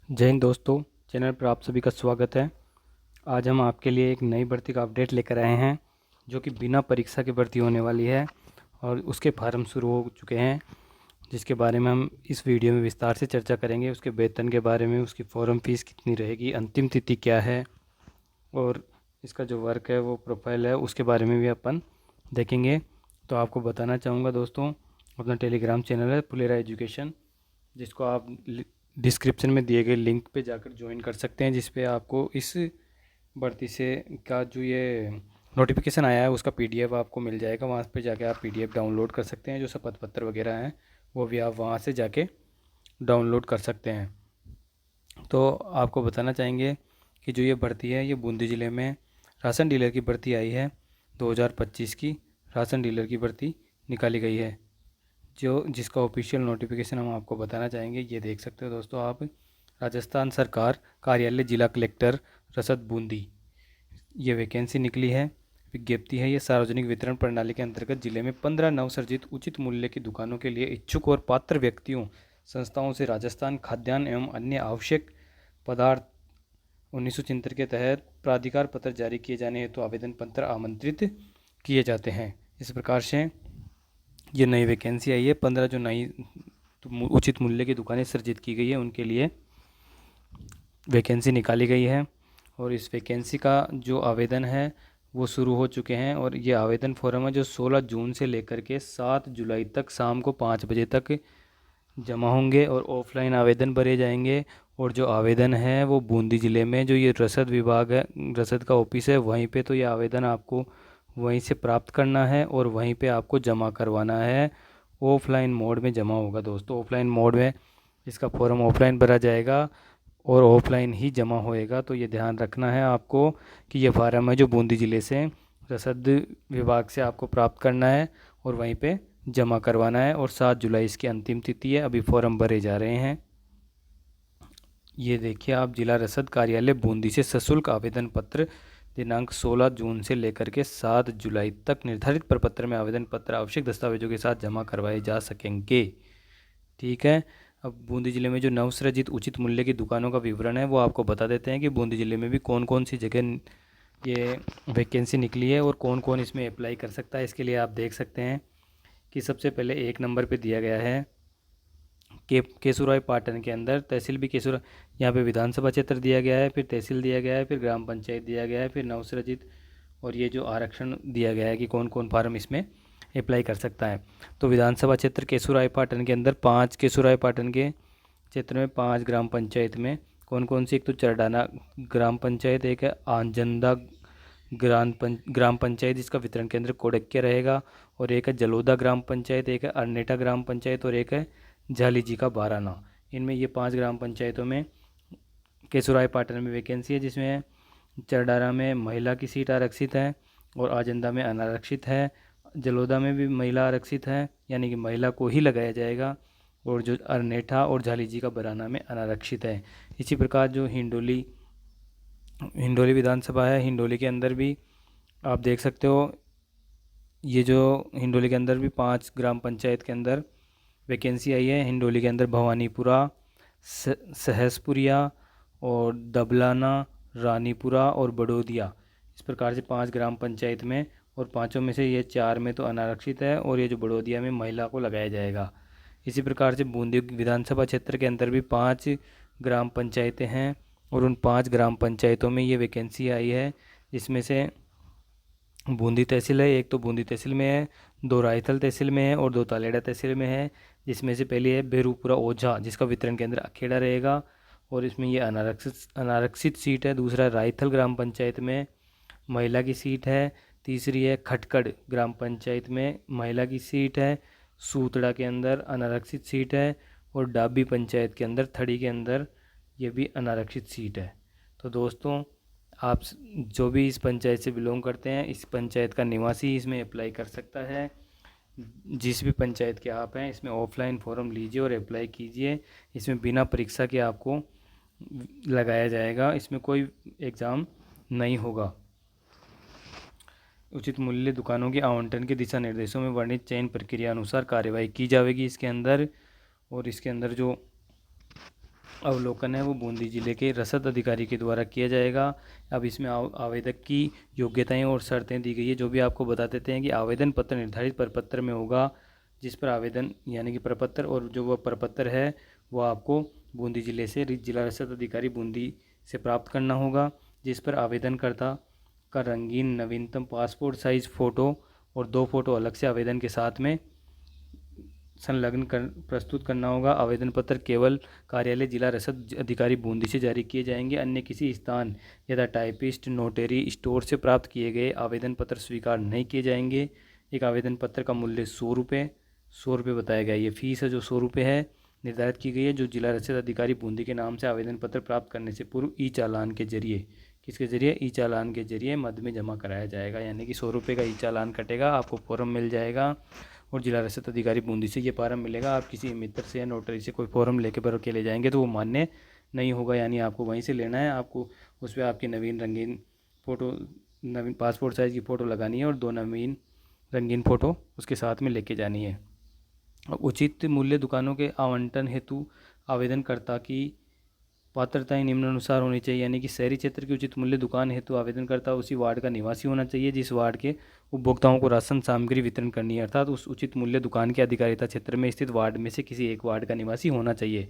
जय हिंद दोस्तों। चैनल पर आप सभी का स्वागत है। आज हम आपके लिए एक नई भर्ती का अपडेट लेकर आए हैं जो कि बिना परीक्षा की भर्ती होने वाली है और उसके फार्म शुरू हो चुके हैं, जिसके बारे में हम इस वीडियो में विस्तार से चर्चा करेंगे। उसके वेतन के बारे में, उसकी फॉर्म फीस कितनी रहेगी, अंतिम तिथि क्या है और इसका जो वर्क है वो प्रोफाइल है, उसके बारे में भी अपन देखेंगे। तो आपको बताना चाहूँगा दोस्तों, अपना टेलीग्राम चैनल है फुलेरा एजुकेशन, जिसको आप डिस्क्रिप्शन में दिए गए लिंक पे जाकर ज्वाइन कर सकते हैं, जिस पे आपको इस भर्ती से का जो ये नोटिफिकेशन आया है उसका पीडीएफ आपको मिल जाएगा। वहाँ पे जाके आप पीडीएफ डाउनलोड कर सकते हैं। जो शपथ पत्र वगैरह हैं वो भी आप वहाँ से जाके डाउनलोड कर सकते हैं। तो आपको बताना चाहेंगे कि जो ये भर्ती है ये बूंदी ज़िले में राशन डीलर की भर्ती आई है। 2025 की राशन डीलर की भर्ती निकाली गई है, जो जिसका ऑफिशियल नोटिफिकेशन हम आपको बताना चाहेंगे। ये देख सकते हो दोस्तों आप, राजस्थान सरकार कार्यालय जिला कलेक्टर रसद बूंदी, ये वैकेंसी निकली है। विज्ञप्ति है ये सार्वजनिक वितरण प्रणाली के अंतर्गत जिले में 15 नवसर्जित उचित मूल्य की दुकानों के लिए इच्छुक और पात्र व्यक्तियों संस्थाओं से राजस्थान खाद्यान्न एवं अन्य आवश्यक पदार्थ 1973 के तहत प्राधिकार पत्र जारी किए जाने हेतु आवेदन पत्र आमंत्रित किए जाते हैं। इस प्रकार से ये नई वैकेंसी आई है। 15 जो नई उचित मूल्य की दुकानें सृजित की गई है उनके लिए वैकेंसी निकाली गई है। और इस वैकेंसी का जो आवेदन है वो शुरू हो चुके हैं और ये आवेदन फॉर्म है जो 16 जून से लेकर के 7 जुलाई तक शाम को 5 बजे तक जमा होंगे और ऑफलाइन आवेदन भरे जाएंगे। और जो आवेदन है वो बूंदी ज़िले में जो ये रसद विभाग है, रसद का ऑफिस है, वहीं पे तो ये आवेदन आपको वहीं से प्राप्त करना है और वहीं पे आपको जमा करवाना है। ऑफलाइन मोड में जमा होगा दोस्तों। ऑफलाइन मोड में इसका फॉर्म ऑफलाइन भरा जाएगा और ऑफलाइन ही जमा होएगा। तो ये ध्यान रखना है आपको कि ये फार्म है जो बूंदी ज़िले से रसद विभाग से आपको प्राप्त करना है और वहीं पे जमा करवाना है। और 7 जुलाई इसकी अंतिम तिथि है। अभी फॉर्म भरे जा रहे हैं। ये देखिए आप, जिला रसद कार्यालय बूंदी से सशुल्क आवेदन पत्र दिनांक 16 जून से लेकर के 7 जुलाई तक निर्धारित प्रपत्र में आवेदन पत्र आवश्यक दस्तावेजों के साथ जमा करवाए जा सकेंगे। ठीक है। अब बूंदी ज़िले में जो नवसृजित उचित मूल्य की दुकानों का विवरण है वो आपको बता देते हैं कि बूंदी ज़िले में भी कौन कौन सी जगह ये वैकेंसी निकली है और कौन कौन इसमें अप्लाई कर सकता है। इसके लिए आप देख सकते हैं कि सबसे पहले 1 नंबर पे दिया गया है केसुराय पाटन के अंदर तहसील भी केसुरा, यहाँ पे विधानसभा क्षेत्र दिया गया है, फिर तहसील दिया गया है, फिर ग्राम पंचायत दिया गया है, फिर नवसृजित, और ये जो आरक्षण दिया गया है कि कौन कौन फार्म इसमें अप्लाई कर सकता है। तो विधानसभा क्षेत्र केसुराय पाटन के अंदर 5 केसुराय पाटन के क्षेत्र में 5 ग्राम पंचायत में कौन कौन सी, एक तो चरडाना ग्राम पंचायत, एक है आंजंदा ग्राम पंचायत जिसका वितरण केंद्र कोडक्या रहेगा, और एक है जलोदा ग्राम पंचायत, एक है अरनेटा ग्राम पंचायत और एक है झाली जी का बाराना। इनमें ये 5 ग्राम पंचायतों में केसुराय पाटन में वैकेंसी है, जिसमें चरडारा में महिला की सीट आरक्षित है और आजंदा में अनारक्षित है। जलोदा में भी महिला आरक्षित है, यानी कि महिला को ही लगाया जाएगा। और जो अरनेठा और झाली जी का बराना में अनारक्षित है। इसी प्रकार जो हिंडोली हिंडोली विधानसभा है, हिंडोली के अंदर भी आप देख सकते हो, ये जो हिंडोली के अंदर भी 5 ग्राम पंचायत के अंदर वैकेंसी आई है। हिंडोली के अंदर भवानीपुरा, सहसपुरिया और दबलाना, रानीपुरा और बड़ोदिया, इस प्रकार से 5 ग्राम पंचायत में, और पांचों में से ये 4 में तो अनारक्षित है और ये जो बड़ोदिया में महिला को लगाया जाएगा। इसी प्रकार से बूंदी विधानसभा क्षेत्र के अंदर भी 5 ग्राम पंचायतें हैं और उन 5 ग्राम पंचायतों में ये वैकेंसी आई है, जिसमें से बूंदी तहसील है, एक तो बूंदी तहसील में है, 2 रायथल तहसील में है और 2 तालेड़ा तहसील में है। जिसमें से पहली है बेरूपुरा ओझा, जिसका वितरण केंद्र अखेड़ा रहेगा और इसमें ये अनारक्षित सीट है। दूसरा रायथल ग्राम पंचायत में महिला की सीट है। तीसरी है खटकड़ ग्राम पंचायत में महिला की सीट है। सूतड़ा के अंदर अनारक्षित सीट है और डाबी पंचायत के अंदर, थड़ी के अंदर, ये भी अनारक्षित सीट है। तो दोस्तों, आप जो भी इस पंचायत से बिलोंग करते हैं, इस पंचायत का निवासी इसमें अप्लाई कर सकता है। जिस भी पंचायत के आप हैं, इसमें ऑफलाइन फॉर्म लीजिए और अप्लाई कीजिए। इसमें बिना परीक्षा के आपको लगाया जाएगा, इसमें कोई एग्ज़ाम नहीं होगा। उचित मूल्य दुकानों के आवंटन के दिशा निर्देशों में वर्णित चयन प्रक्रिया अनुसार कार्यवाही की जाएगी इसके अंदर। और इसके अंदर जो अवलोकन है वो बूंदी जिले के रसद अधिकारी के द्वारा किया जाएगा। अब इसमें आवेदक की योग्यताएं और शर्तें दी गई है, जो भी आपको बता देते हैं कि आवेदन पत्र निर्धारित प्रपत्र में होगा, जिस पर आवेदन यानी कि प्रपत्र, और जो वह प्रपत्र है वो आपको बूंदी जिले से जिला रसद अधिकारी बूंदी से प्राप्त करना होगा, जिस पर आवेदनकर्ता का रंगीन नवीनतम पासपोर्ट साइज फ़ोटो और 2 फ़ोटो अलग से आवेदन के साथ में संलग्न कर प्रस्तुत करना होगा। आवेदन पत्र केवल कार्यालय जिला रसद अधिकारी बूंदी से जारी किए जाएंगे। अन्य किसी स्थान यथा टाइपिस्ट, नोटरी, स्टोर से प्राप्त किए गए आवेदन पत्र स्वीकार नहीं किए जाएंगे। एक आवेदन पत्र का मूल्य 100 रुपये बताया गया। ये फीस है जो 100 रुपये है, निर्धारित की गई है, जो जिला रसद अधिकारी बूंदी के नाम से आवेदन पत्र प्राप्त करने से पूर्व ई चालान के जरिए, किसके जरिए, ई चालान के जरिए मद में जमा कराया जाएगा। यानी कि 100 रुपये का ई चालान कटेगा, आपको फॉर्म मिल जाएगा और जिला रसद अधिकारी बूंदी से ये फॉर्म मिलेगा। आप किसी मित्र से या नोटरी से कोई फॉर्म लेके भर के ले जाएंगे तो वो मान्य नहीं होगा, यानी आपको वहीं से लेना है। आपको उस पर आपकी नवीन रंगीन फ़ोटो, नवीन पासपोर्ट साइज़ की फ़ोटो लगानी है और 2 नवीन रंगीन फ़ोटो उसके साथ में लेके जानी है। उचित मूल्य दुकानों के आवंटन हेतु आवेदनकर्ता की पात्रताएं निम्नानुसार होनी चाहिए। यानी कि शहरी क्षेत्र की उचित मूल्य दुकान हेतु आवेदनकर्ता उसी वार्ड का निवासी होना चाहिए जिस वार्ड के उपभोक्ताओं को राशन सामग्री वितरण करनी है, अर्थात उस उचित मूल्य दुकान के अधिकारिता क्षेत्र में स्थित वार्ड में से किसी एक वार्ड का निवासी होना चाहिए।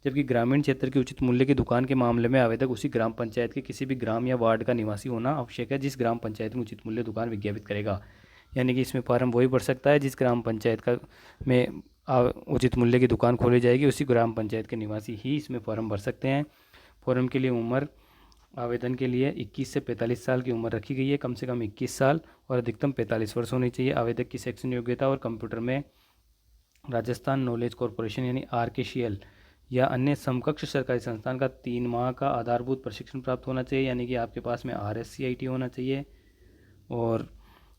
जबकि ग्रामीण क्षेत्र की उचित मूल्य की दुकान के मामले में आवेदक उसी ग्राम पंचायत के किसी भी ग्राम या वार्ड का निवासी होना आवश्यक है जिस ग्राम पंचायत में उचित मूल्य दुकान विज्ञापित करेगा। यानी कि इसमें फॉर्म वही भर सकता है जिस ग्राम पंचायत का में उचित मूल्य की दुकान खोली जाएगी, उसी ग्राम पंचायत के निवासी ही इसमें फॉर्म भर सकते हैं। फॉर्म के लिए उम्र आवेदन के लिए 21 से 45 साल की उम्र रखी गई है, कम से कम 21 साल और अधिकतम 45 वर्ष होनी चाहिए। आवेदक की शैक्षणिक योग्यता और कंप्यूटर में राजस्थान नॉलेज कॉरपोरेशन यानी RKCL या अन्य समकक्ष सरकारी संस्थान का 3 माह का आधारभूत प्रशिक्षण प्राप्त होना चाहिए। यानी कि आपके पास में RSCIT होना चाहिए और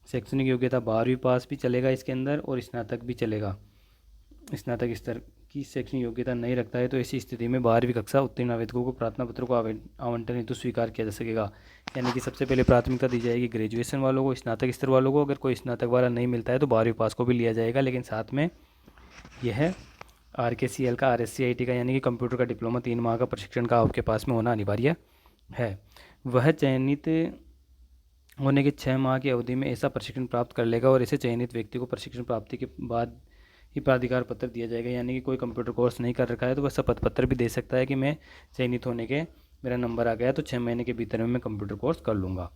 शैक्षणिक योग्यता 12वीं पास भी चलेगा इसके अंदर और स्नातक भी चलेगा। स्नातक स्तर की शैक्षणिक योग्यता नहीं रखता है तो ऐसी स्थिति में 12वीं कक्षा उत्तीर्ण आवेदकों को प्रार्थना पत्र को आवंटन हेतु स्वीकार किया जा सकेगा। यानी कि सबसे पहले प्राथमिकता दी जाएगी ग्रेजुएशन वालों को, स्नातक स्तर वालों को। अगर कोई स्नातक वाला नहीं मिलता है तो 12वीं पास को भी लिया जाएगा, लेकिन साथ में यह RKCL का, RSCIT का यानी कि कंप्यूटर का डिप्लोमा 3 माह का प्रशिक्षण का आपके पास में होना अनिवार्य है। वह चयनित होने के 6 माह की अवधि में ऐसा प्रशिक्षण प्राप्त कर लेगा और ऐसे चयनित व्यक्ति को प्रशिक्षण प्राप्ति के बाद ही प्राधिकार पत्र दिया जाएगा। यानी कि कोई कंप्यूटर कोर्स नहीं कर रखा है तो वह शपथ पत्र भी दे सकता है कि मैं चयनित होने के मेरा नंबर आ गया तो 6 महीने के भीतर में मैं कंप्यूटर कोर्स कर लूँगा।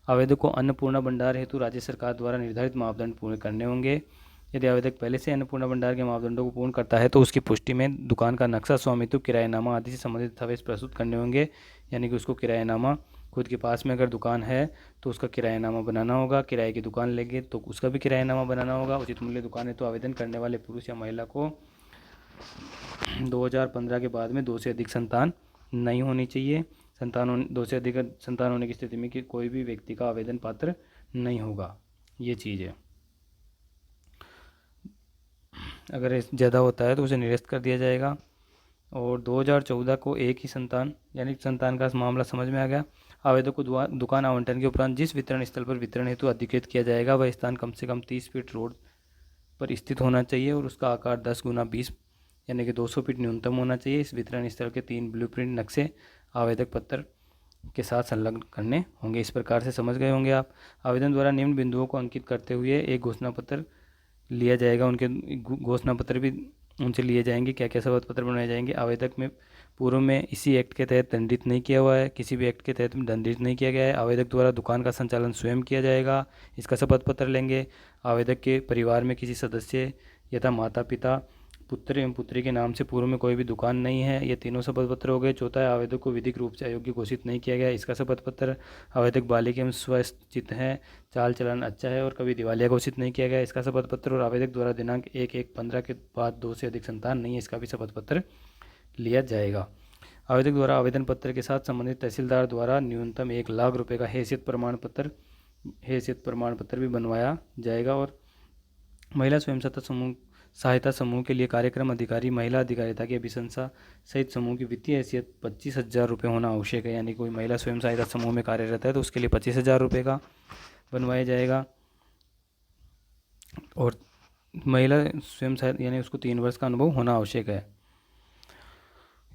आवेदक को अन्नपूर्णा भंडार हेतु राज्य सरकार द्वारा निर्धारित मापदंड पूर्ण करने होंगे। यदि आवेदक पहले से अन्नपूर्णा भंडार के मापदंडों को पूर्ण करता है तो उसकी पुष्टि में दुकान का नक्शा, स्वामित्व, किरायानामा आदि से संबंधित दस्तावेज प्रस्तुत करने होंगे। यानी कि उसको किरायानामा, खुद के पास में अगर दुकान है तो उसका किरायानामा बनाना होगा, किराए की दुकान लेंगे तो उसका भी किरायानामा बनाना होगा। उचित मूल्य दुकान है तो आवेदन करने वाले पुरुष या महिला को 2015 के बाद में 2 से अधिक संतान नहीं होनी चाहिए। 2 से अधिक संतान होने की स्थिति में कि कोई भी व्यक्ति का आवेदन पात्र नहीं होगा, ये चीज़ है। अगर ज़्यादा होता है तो उसे निरस्त कर दिया जाएगा। और 2014 को एक ही संतान, यानी संतान का मामला समझ में आ गया। आवेदक को दुकान आवंटन के उपरांत जिस वितरण स्थल पर वितरण हेतु अधिकृत किया जाएगा वह स्थान कम से कम 30 फीट रोड पर स्थित होना चाहिए और उसका आकार 10 गुना 20 यानी कि 200 फीट न्यूनतम होना चाहिए। इस वितरण स्थल के 3 ब्लूप्रिंट नक्शे आवेदक पत्र के साथ संलग्न करने होंगे। इस प्रकार से समझ गए होंगे आप। आवेदन द्वारा निम्न बिंदुओं को अंकित करते हुए एक घोषणा पत्र लिया जाएगा। उनके घोषणा पत्र भी उनसे लिए जाएंगे। क्या क्या शपथ पत्र बनाए जाएंगे। आवेदक में पूर्व में इसी एक्ट के तहत दंडित नहीं किया हुआ है, किसी भी एक्ट के तहत दंडित नहीं किया गया है। आवेदक द्वारा दुकान का संचालन स्वयं किया जाएगा, इसका शपथ पत्र लेंगे। आवेदक के परिवार में किसी सदस्य यथा माता पिता, पुत्र एवं पुत्री के नाम से पूर्व में कोई भी दुकान नहीं है, ये तीनों शपथ पत्र हो गए। चौथा है आवेदक को विधिक रूप से अयोग्य घोषित नहीं किया गया, इसका शपथ पत्र। आवेदक बालिग एवं स्वस्थचित है, चाल चलन अच्छा है और कभी दिवालिया घोषित नहीं किया गया, इसका शपथ पत्र। और आवेदक द्वारा दिनांक 1/1/15 के बाद 2 से अधिक संतान नहीं है, इसका भी शपथ पत्र लिया जाएगा। आवेदक द्वारा आवेदन पत्र के साथ संबंधित तहसीलदार द्वारा न्यूनतम 1 लाख रुपये का हैसियत प्रमाण पत्र भी बनवाया जाएगा। और महिला स्वयं सहायता समूह के लिए कार्यक्रम अधिकारी महिला अधिकारिता की अभिशंसा सहित समूह की वित्तीय हैसियत 25,000 रुपये होना आवश्यक है। यानी कोई महिला स्वयं सहायता समूह में कार्यरत है तो उसके लिए 25,000 रुपये का बनवाया जाएगा। और महिला स्वयं सहायता यानी उसको 3 वर्ष का अनुभव होना आवश्यक है।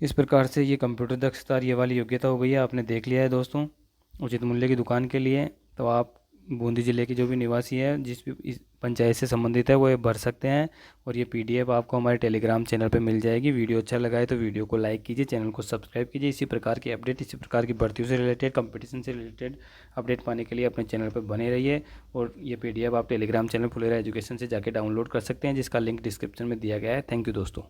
इस प्रकार से ये कंप्यूटर दक्षता और ये वाली योग्यता हो गई है, आपने देख लिया है दोस्तों। उचित मूल्य की दुकान के लिए तो आप बूंदी ज़िले के जो भी निवासी है, जिस भी इस पंचायत से संबंधित है, वो ये भर सकते हैं। और ये पीडीएफ आपको हमारे टेलीग्राम चैनल पे मिल जाएगी। वीडियो अच्छा लगा है तो वीडियो को लाइक कीजिए, चैनल को सब्सक्राइब कीजिए। इसी प्रकार की अपडेट, इसी प्रकार की भर्तियों से रिलेटेड, कंपटीशन से रिलेटेड अपडेट पाने के लिए अपने चैनल पर बने रहिए। और ये पीडीएफ आप टेलीग्राम चैनल फुलेरा एजुकेशन से जाके डाउनलोड कर सकते हैं, जिसका लिंक डिस्क्रिप्शन में दिया गया है। थैंक यू दोस्तों।